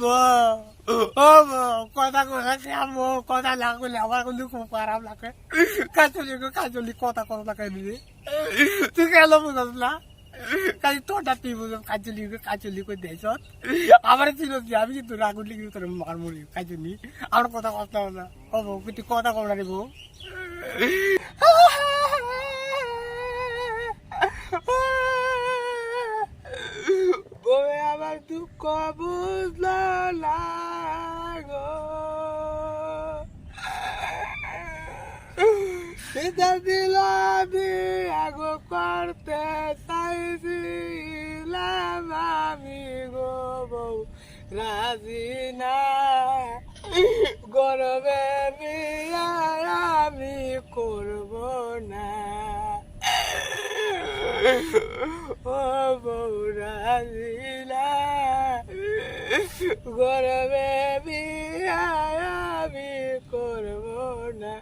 বউ, ও বউ, কথা কথা খাবো, কথা না করলে আমার কিন্তু খুব খারাপ লাগে। কাজলি কথা কথা লাগাই দিবি। তুই কেন বুঝাস না? কাজে তোরটা তুই বুঝাস কাজলি করে দিয়েছ। আমার ছিল যে আমি কিন্তু রাগুন লিখি তোর মারমুড়ি কাজলি। আমার কথা কথা না। ও বউ, তুই কথা কম না রে বউ। বউয়ে আমার দুঃখ বুঝলো না গো। সিদ্ধান্ত দিলাম আগো করতে চাইছিলাম আমি গো বউ রাজি না। গরমে বিয়ে আমি করব না। ও বউ রাজি না। গরমে বিয়ে